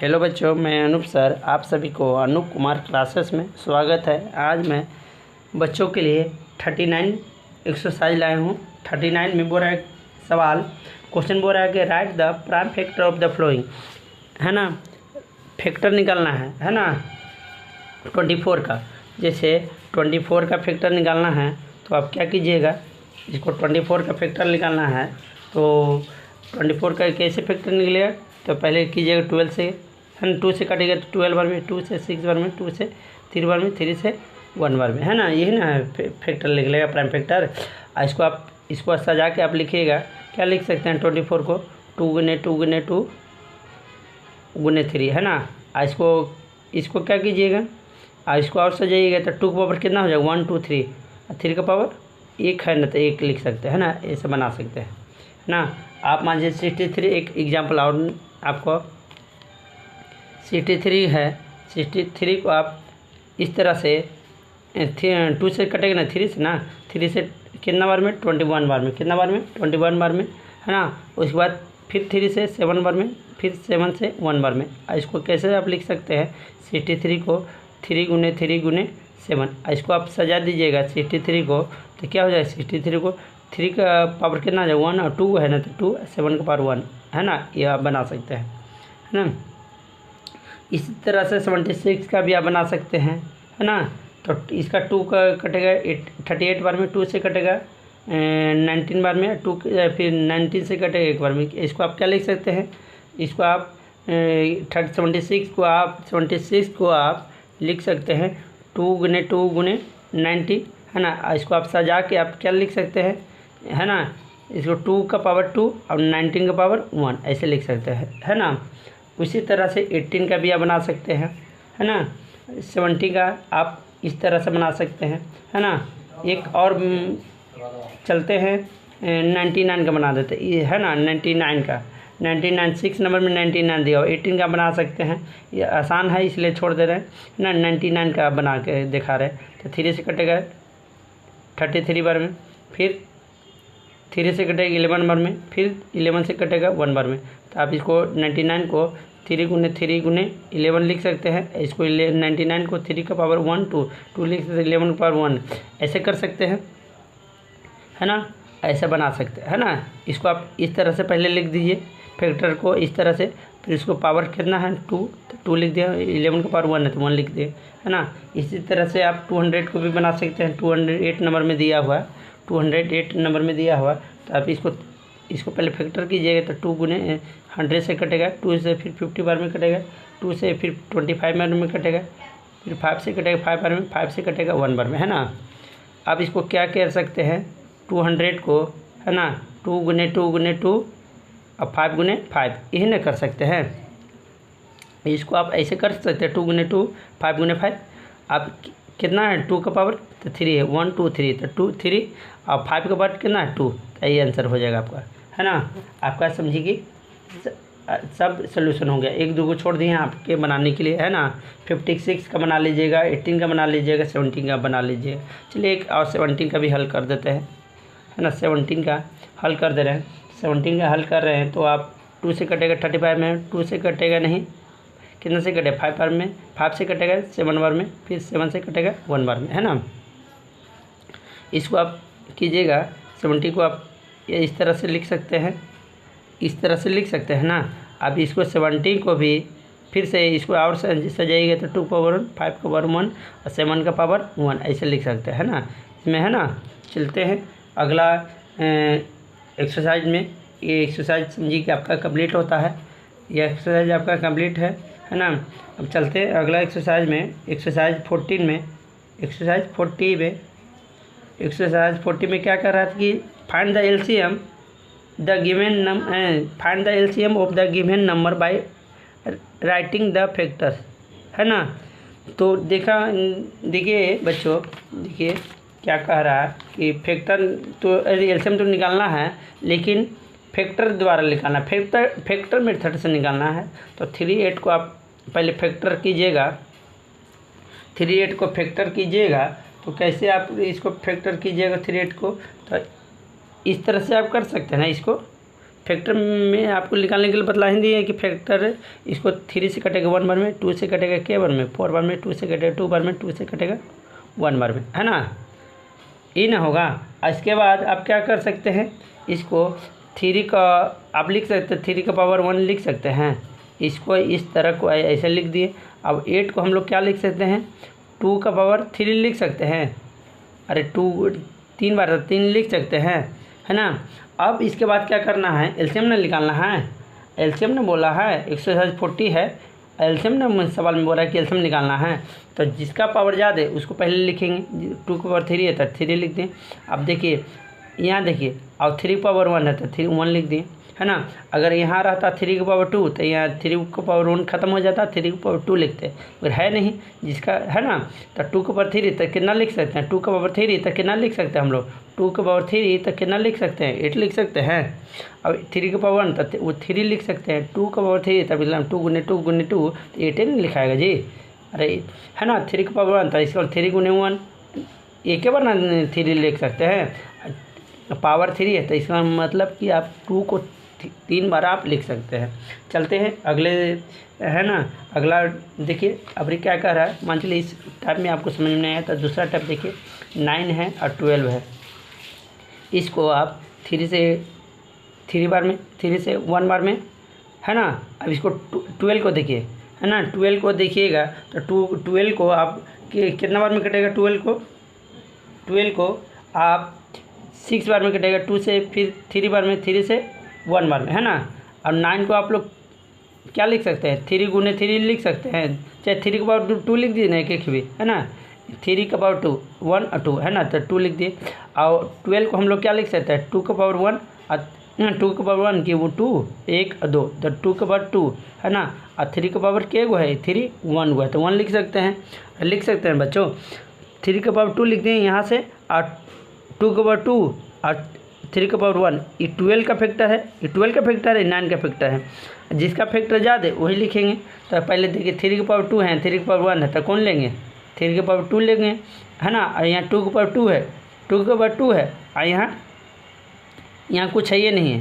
Hello बच्चों, मैं Anoop sir आप सभी को अनूप कुमार क्लासेस में स्वागत है। आज मैं बच्चों के लिए 39 एक्सरसाइज लाया हूँ। 39 में बोल रहा है सवाल, क्वेश्चन बोल रहा है कि right the prime factor of the flowing, है ना। फैक्टर निकालना है ना 24 का। जैसे 24 का फैक्टर निकालना है तो आप क्या कीजिएगा, इसको 24 का फैक्टर निकालना है तो 24 का कैसे फैक्टर निकलेगा, तो पहले कीजिएगा 12 से, है ना। 2 से कटेगा तो 12 बार में, 2 से 6 बार में, 2 से 3 बार में, 3 से 1 बार में, है ना। यही ना फैक्टर निकलेगा प्राइम फैक्टर। इसको आप इसको सजा के आप लिखिएगा, क्या लिख सकते हैं 24 को 2 गुने 2 गुने 2 गुने 3, है ना। इसको क्या कीजिएगा, इसको और सजाइएगा तो 2 का पावर कितना हो जाएगा 1 2 3, 3 का पावर 1 है ना, तो 1 लिख सकते हैं, है ना। ऐसे बना सकते हैं, है ना। आप मान लीजिए 63, एक एग्जाम्पल और आपको 63 है। 63 को आप इस तरह से 2 से कटेगा ना, 3 से ना, 3 से कितना बार में 21 बार में, कितना बार में 21 बार में, है ना। उसके बाद फिर 3 से 7 बार में, फिर 7 से 1 बार में। इसको कैसे आप लिख सकते हैं 63 को 3 गुने 3 गुने 7, इसको आप सजा दीजिएगा 63 को, तो क्या हो जाएगा 63 को 3 का पावर कितना आ जाएगा 1 और 2 है ना, तो 2 7 का पावर 1, है ना। ये आप बना सकते हैं, है ना। इसी तरह से 76 का भी आप बना सकते हैं, है ना। तो इसका 2 का कटेगा 38 बार में, 2 से कटेगा 19 बार में, 2 फिर 19 से कटेगा 1 बार में। इसको आप क्या लिख सकते हैं, इसको आप 76 को आप लिख सकते हैं 2 गुने 2 गुने 90, है ना। इसको आप सजा के आप क्या लिख सकते हैं, है ना। इसको 2 का पावर 2 और 19 का पावर 1 ऐसे लिख सकते हैं, है ना। उसी तरह से 18 का भी आप बना सकते हैं, है ना। 70 का आप इस तरह से बना सकते हैं, है ना। एक और चलते हैं 99 का बना देते हैं, है ना। 99 का 99 6 नंबर में 99 दिया हो, 18 का बना सकते हैं। ये आसान है इसलिए छोड़ दे रहे हैं, है ना। 99 का बना के दिखा रहे हैं, तो 3 से कटेगा 33 बार में, फिर 3 से कटेगा 11 बार में, फिर 11 से कटेगा 1 बार में। तो आप इसको 99 को 3 गुने 11 लिख सकते हैं। इसको 99 को 3 का पावर 1 2 लिख सकते हैं, 11 का पावर 1 ऐसे कर सकते हैं, है ना। ऐसे बना सकते हैं, है ना। इसको आप इस तरह से पहले लिख दीजिए फैक्टर को इस तरह से, फिर इसको पावर कितना है 2, तो 2 लिख दिया, 11 का पावर 1 है तो 1 लिख दिए, है ना। इसी तरह से आप 200 को भी बना सकते हैं। 208 नंबर में दिया हुआ है, 208 नंबर में दिया हुआ, तो आप इसको पहले फैक्टर कीजिएगा तो 2 गुने 100 से कटेगा, 2 से फिर 50 बार में कटेगा, 2 से फिर 25 बार में कटेगा, फिर 5 से कटेगा 5 बार में, 5 से कटेगा 1 बार में, है ना। आप इसको क्या कह सकते हैं 200 को, है ना, 2 गुने 2 गुने 2 और 5 गुने 5, यही ना कर सकते हैं। इसको आप ऐसे कर सकते हैं 2 गुने 2 5 गुने 5। आप कितना है 2 का पावर तो 3 है, 1 2 3, तो 2 3 और 5 का पावर कितना है 2, तो ये आंसर हो जाएगा आपका, है ना। आपका समझिए सब सोल्यूशन हो गया। 1 2 को छोड़ दिए आपके बनाने के लिए, है ना। 56 का बना लीजिएगा, 18 का बना लीजिएगा, 17 का बना लीजिएगा। चलिए एक और 17 का भी हल कर देते हैं, है ना। 17 का हल कर दे रहे हैं, 17 का हल कर रहे हैं तो आप 2 से कटेगा 35 में, 2 से कटेगा नहीं, कितना से कटेगा 5 बार में, 5 से कटेगा 7 बार में, फिर 7 से कटेगा 1 बार में, है ना। इसको आप कीजिएगा 70 को आप इस तरह से लिख सकते हैं, इस तरह से लिख सकते हैं ना। आप इसको 70 को भी फिर से इसको और सजाइएगा तो 2 का पावर 1 5 का पावर 1 और 7 का पावर 1 ऐसे लिख सकते हैं, है ना। इसमें, है ना। चलते हैं अगला एक्सरसाइज में। ये एक्सरसाइज समझिए कि आपका कंप्लीट होता है, यह एक्सरसाइज आपका कंप्लीट है ना। अब चलते हैं अगला एक्सरसाइज में, एक्सरसाइज 40 में। एक्सरसाइज 40 में क्या कर रहा था कि find the LCM of the given number by writing the factors, है ना। तो देखिए बच्चों, देखिए क्या कह रहा है कि फैक्टर तो एलसीएम तो निकालना है, लेकिन फैक्टर द्वारा निकालना, फैक्टर मेथड से निकालना है। तो 38 को आप पहले फैक्टर कीजिएगा, 38 को फैक्टर कीजिएगा तो कैसे आप इसको फैक्टर कीजिएगा 38 को, तो इस तरह से आप कर सकते हैं ना। इसको फैक्टर में आपको निकालने के लिए बतला हिंदी है कि फैक्टर इसको 3 से कटेगा 1 बार में, 2 से कटेगा के बार में, 4 बार में, 2 से कटेगा 2 बार में, 2 से कटेगा 1 बार में, है ना। ये ना होगा। इसके बाद आप क्या कर सकते हैं, इसको 3 का आप लिख सकते हैं, 3 का पावर 1 लिख सकते हैं। इसको इस तरह को ऐसे लिख दिए। अब 8 को हम लोग क्या लिख सकते हैं, 2 का पावर 3 लिख सकते हैं। अरे 2 3 बार 3 लिख सकते हैं, है ना। अब इसके बाद क्या करना है, एलसीएम ने निकालना है। एलसीएम ने बोला है 140 है, एलसीएम ने सवाल में बोला है कि एलसीएम निकालना है। तो जिसका पावर ज़्यादा है उसको पहले लिखेंगे। 2 का पावर 3 है तो 3 लिख दें। अब देखिए यहाँ देखिए, और 3 पावर 1 है तो 3 1 लिख दिए, है ना। अगर यहाँ रहता 3 का पावर 2 तो यहाँ 3 का पावर 1 खत्म हो जाता, 3 का पावर 2 लिखते। अगर है नहीं जिसका, है ना, तो 2 का पावर 3 तक कितना लिख सकते हैं, 2 का पावर 3 तक कितना लिख सकते हैं हम लोग, 2 का पावर 3 तक कितना लिख सकते हैं, 8 लिख सकते हैं। अब 3 का पावर 1 तक वो 3 लिख सकते हैं, 2 का पावर 3 तब 2 गुने 2 गुने 2 तो 8 नहीं लिखाएगा जी। अरे है ना, 3 का पावर 1 था, इसका 3 गुने 1 एक बार ना 3 लिख सकते हैं। पावर 3 है तो इसका मतलब कि आप 2 को 3 बार आप लिख सकते हैं। चलते हैं अगले, है ना। अगला देखिए अब क्या कर रहा है, मान चलिए इस टाइप में आपको समझ में नहीं आया तो दूसरा टाइप देखिए, 9 है और 12 है। इसको आप 3 से 3 बार में, 3 से 1 बार में, है ना। अब इसको 12 को देखिए, है ना, 12 को देखिएगा तो 12 को आप कितना बार में कटेगा, 12 को आप 6 बार में कटेगा, 2 से, फिर 3 बार में, 3 से 1 बार में, है ना। और 9 को आप लोग क्या लिख सकते हैं, 3 गुने 3 लिख सकते हैं, चाहे 3 का पावर 2 लिख दिए ना, एक भी, है ना। 3 का पावर 2 1 और 2, है ना, तो 2 लिख दिए। और 12 को हम लोग क्या लिख सकते हैं, 2 का पावर 1 और 2 का पावर 1 की वो 2 1 और 2 तो 2 का पावर 2, है ना। और 3 का पावर के गो है, 3 1 गो है तो 1 लिख सकते हैं, बच्चों। 3 का पावर 2 लिख दें यहाँ से, और 2 का पावर 2 और 3 का पावर 1, ये 12 का फैक्टर है, ये 12 का फैक्टर है, 9 का फैक्टर है। जिसका फैक्टर ज़्यादा है वही लिखेंगे। तो पहले देखिए 3 का पावर 2 है, 3 का पावर 1 है तो कौन लेंगे, 3 का पावर 2 लेंगे, है ना। और यहाँ 2 का पावर 2 है, 2 का पावर 2 है, और यहाँ कुछ है ये नहीं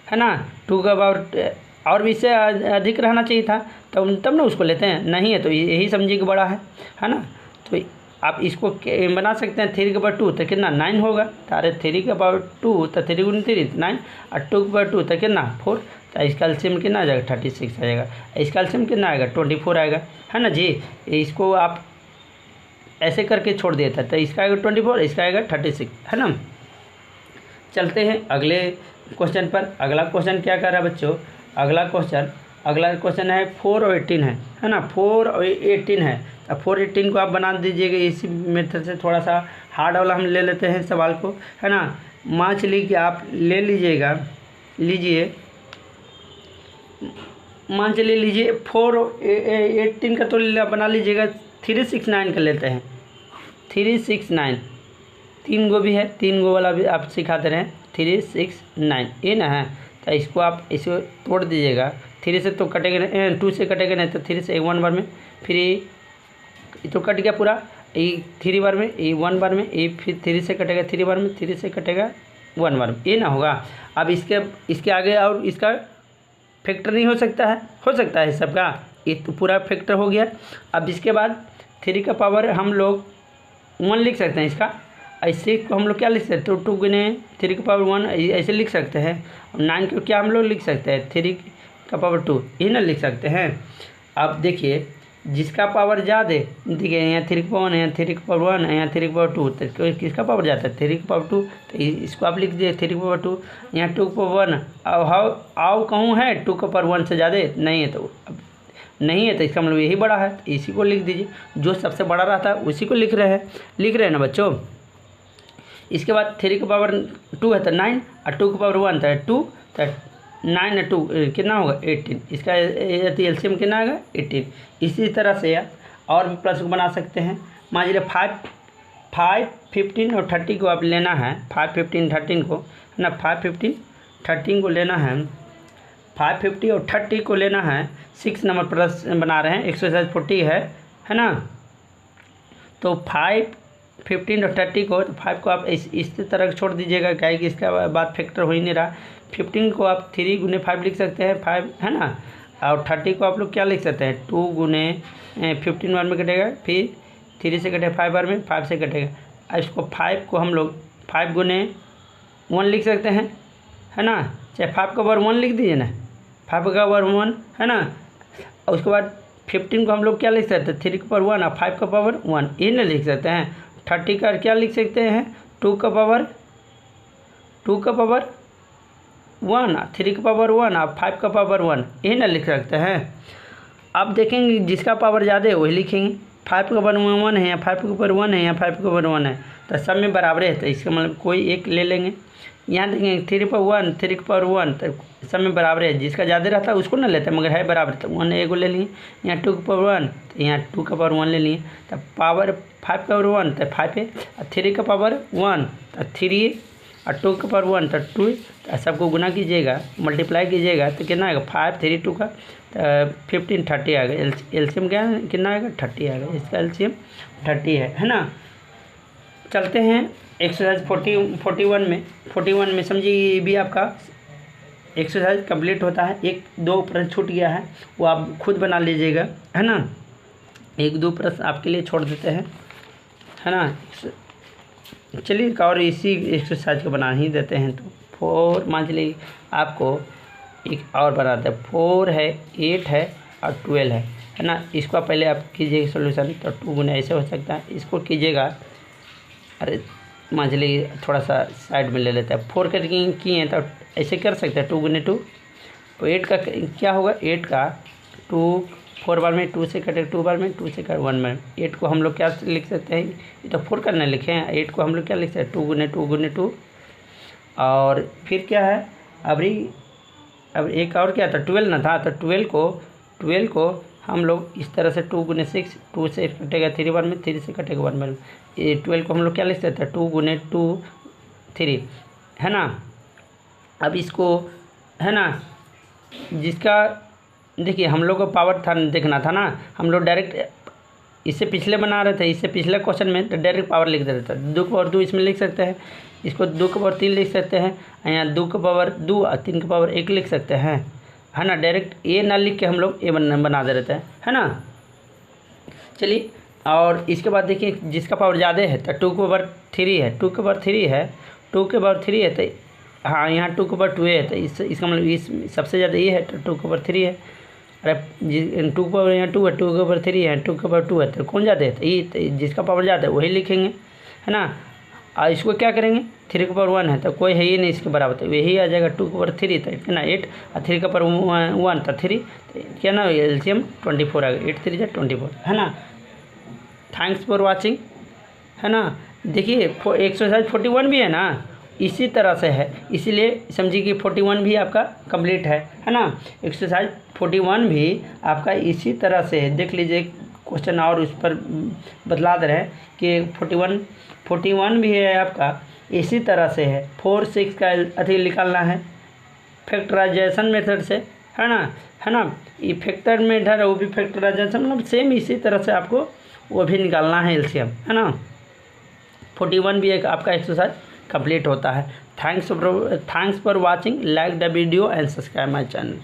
है ना। 2 का पावर और भी इससे अधिक रहना चाहिए था तब ना उसको लेते हैं, नहीं है तो यही समझिए कि बड़ा है ना। तो आप इसको बना सकते हैं, 3 का पावर 2 तो कितना 9 होगा, तारे 3 का पावर 2 तो 3 गुने 3 9, और 2 का पावर 2 तो कितना 4, तो इसका एलसीएम कितना आ जाएगा 36 आ जाएगा, इसका एलसीएम कितना आएगा 24 आएगा, है ना जी। इसको आप ऐसे करके छोड़ दिया था तो इसका आएगा 24, इसका आएगा 36, है ना। चलते हैं अगले क्वेश्चन पर। अगला क्वेश्चन क्या कर रहा है बच्चों, अगला क्वेश्चन है 4 और 18 है ना, 4 और 18 है। अब 4 18 को आप बना दीजिएगा इसी मेथड से, थोड़ा सा हार्ड वाला हम ले लेते हैं सवाल को, है ना। मान चलिए कि आप लीजिए मान चलिए लीजिए 4 और 18 का तो बना लीजिएगा, 369 का लेते हैं, 369 3 गो भी है, 3 गो वाला भी आप सिखा दे रहे हैं, 369 ये ना है। तो इसको आप इसको तोड़ दीजिएगा, 3 से तो कटेगा नहीं, 2 से कटेगा नहीं तो 3 से 1 बार में, फिर ये तो कट गया पूरा, ये 3 बार में, ये 1 बार में, ये फिर 3 से कटेगा 3 बार में, 3 से कटेगा 1 बार में, ये ना होगा। अब इसके आगे और इसका फैक्टर नहीं हो सकता है सबका, ये तो पूरा फैक्टर हो गया। अब इसके बाद 3 का पावर हम लोग 1 लिख सकते हैं, इसका ऐसे को हम लोग क्या लिख सकते हैं, तो 2 गुने 3 का पावर 1 ऐसे लिख सकते हैं। और 9 को क्या हम लोग लिख सकते हैं, 3 का पावर 2 ये ना लिख सकते हैं। अब देखिए जिसका पावर ज़्यादा है, देखिए यहाँ 3 का पावर 1 है, यहाँ 3 का पावर 1 है, यहाँ 3 का पावर 2, तो किसका पावर जाता है 3 का पावर 2, तो इसको आप लिख दीजिए 3 का पावर 2, यहाँ 2 का पावर 1। अब आओ कहूँ है 2 का पावर 1 से ज़्यादा नहीं है, तो नहीं है तो इसका मतलब यही बड़ा है, तो इसी को लिख दीजिए, जो सबसे बड़ा रहता है उसी को लिख रहे हैं ना बच्चों। इसके बाद 3 का पावर 2 है तो 9, और 2 का पावर 1 था 2, तो 9 और 2 कितना होगा 18, इसका एलसीएम कितना आएगा 18। इसी तरह से और भी प्लस को बना सकते हैं। मान लीजिए 5 15 और 30 को आप लेना है, 5 15 13 को, है ना, 5 15 13 को लेना है, 5 50 और 30 को लेना है, 6 नंबर प्लस बना रहे हैं, 140 है ना। तो 5 15 और 30 को, तो 5 को आप इस तरह छोड़ दीजिएगा, क्या है कि इसका बाद फैक्टर हो ही नहीं रहा। 15 को आप 3 गुने 5 लिख सकते हैं, 5 है ना। और 30 को आप लोग क्या लिख सकते हैं, 2 गुने 15 बार में कटेगा, फिर 3 से कटेगा 5 बार में, 5 से कटेगा। अब इसको 5 को हम लोग 5 गुने 1 लिख सकते हैं, है ना। चाहे 5 का पावर 1 लिख दीजिए ना, 5 का पावर 1 है ना। और उसके बाद 15 को हम लोग क्या लिख सकते हैं, 3 का पावर 1 और 5 का पावर 1, ये ना लिख सकते हैं। 30 का क्या लिख सकते हैं, 2 का पावर 1, 3 का पावर 1 और 5 का पावर 1, ये ना लिख सकते हैं। अब देखेंगे जिसका पावर ज़्यादा है वही लिखेंगे। 5 का पावर 1 है या 5 का पावर 1 है या 5 का पावर 1 है, तो सब में बराबर है, तो इसका मतलब कोई एक ले लेंगे। यहाँ देखेंगे 3 पर 1, 3 का पावर 1, तो सब में बराबर है, जिसका ज़्यादा रहता है उसको ना लेते हैं, मगर है बराबर, तो 1 एगो ले लिए। यहाँ 2 का पावर 1, तो यहाँ 2 का पावर 1 ले लिए, तो पावर 5 का पावर 1 तो 5 है, और 3 का पावर 1 तो 3 और 2 का पावर 1 तो 2। तो सबको गुना कीजिएगा, मल्टीप्लाई कीजिएगा, तो कितना आएगा, 5 3 2 का 15 30 आ गया। एलसीएम क्या कितना आएगा, 30 आएगा, इसका एलसीएम 30 है ना। चलते हैं एक्सरसाइज 41 में समझिए, ये भी आपका एक्सरसाइज कंप्लीट होता है। 1-2 प्रश्न छूट गया है, वो आप खुद बना लीजिएगा, है ना। 1-2 प्रश्न आपके लिए छोड़ देते हैं, है ना। चलिए एक और इसी एक्सरसाइज को बना ही देते हैं। तो 4 मान लीजिए आपको एक और बनाते हैं, 4 है, 8 है और 12 है ना। इसको पहले आप कीजिएगा सोल्यूशन, तो 2 गुना ऐसे हो सकता है, इसको कीजिएगा। अरे मान लीजिए थोड़ा सा साइड में ले लेते हैं, 4 करके किए हैं तो ऐसे कर सकते हैं, 2 गुने 2। तो 8 का क्या होगा, 8 का 2 4 बार में 2 से कटेगा, 2 बार में 2 से कट 1 में। 8 को हम लोग क्या लिख सकते हैं, ये तो 4 करने लिखे हैं, 8 को हम लोग क्या लिख सकते हैं, 2 गुने 2। और फिर क्या है, अब एक और क्या था, 12 ना था, तो 12 को हम लोग इस तरह से 2 गुने 6, 2 से कटेगा 3 बार में, 3 से कटेगा 1 बार में। ये 12 को हम लोग क्या लिख सकते हैं, 2 गुने 2 3, है ना। अब इसको, है ना, जिसका देखिए हम लोग को पावर था देखना था ना, हम लोग डायरेक्ट इससे पिछले बना रहे थे, इससे पिछले क्वेश्चन में तो डायरेक्ट पावर लिख देते थे। 2 का पावर 2 इसमें लिख सकते हैं, इसको 2 का पावर 3 लिख सकते हैं, यहाँ 2 का पावर 2 और 3 का पावर 1 लिख सकते हैं, है ना। डायरेक्ट ये ना लिख के हम लोग ये बना दे रहे थे, है ना। चलिए और इसके बाद देखिए जिसका पावर ज़्यादा है तो 2 का पावर 3 है, 2 का पावर 3 है, 2 के पावर 3 है, तो हाँ यहाँ 2 के पावर 2 है, तो इसका मतलब इस सबसे ज़्यादा ये है, तो 2 के पावर 3 है। अरे 2 का पावर यहाँ 2 है, 2 के पावर 3 है, 2 के पावर 2 है, तो कौन ज़्यादा है, तो ये तो जिसका पावर ज़्यादा है वही लिखेंगे, है ना। और इसको क्या करेंगे, 3 का पावर 1 है, तो कोई है ही नहीं इसके बराबर, तो यही आ जाएगा। 2 का पावर 3 तो कितना 8 और 3 का पावर 1 तो 3, तो क्या ना एलसीएम 24 आ गया, 8 3 जा 24, है ना। थैंक्स फॉर वाचिंग, है ना। देखिए एक्सरसाइज 41 भी है ना, इसी तरह से है, इसीलिए समझिए कि 41 भी आपका कंप्लीट है ना। एक्सरसाइज 41 भी आपका इसी तरह से है, देख लीजिए क्वेश्चन और उस पर बदला दे रहे हैं कि 41 भी है आपका इसी तरह से है। 4 6 का अधिक निकालना है फैक्टराइजेशन मेथड से, है ना। ये फैक्टर मेथड है, वो भी फैक्टराइजेशन, मतलब सेम इसी तरह से आपको वो भी निकालना है एलसीएम, है ना। 41 भी एक आपका एक्सरसाइज कंप्लीट होता है। Thanks for watching, like the video and subscribe my channel.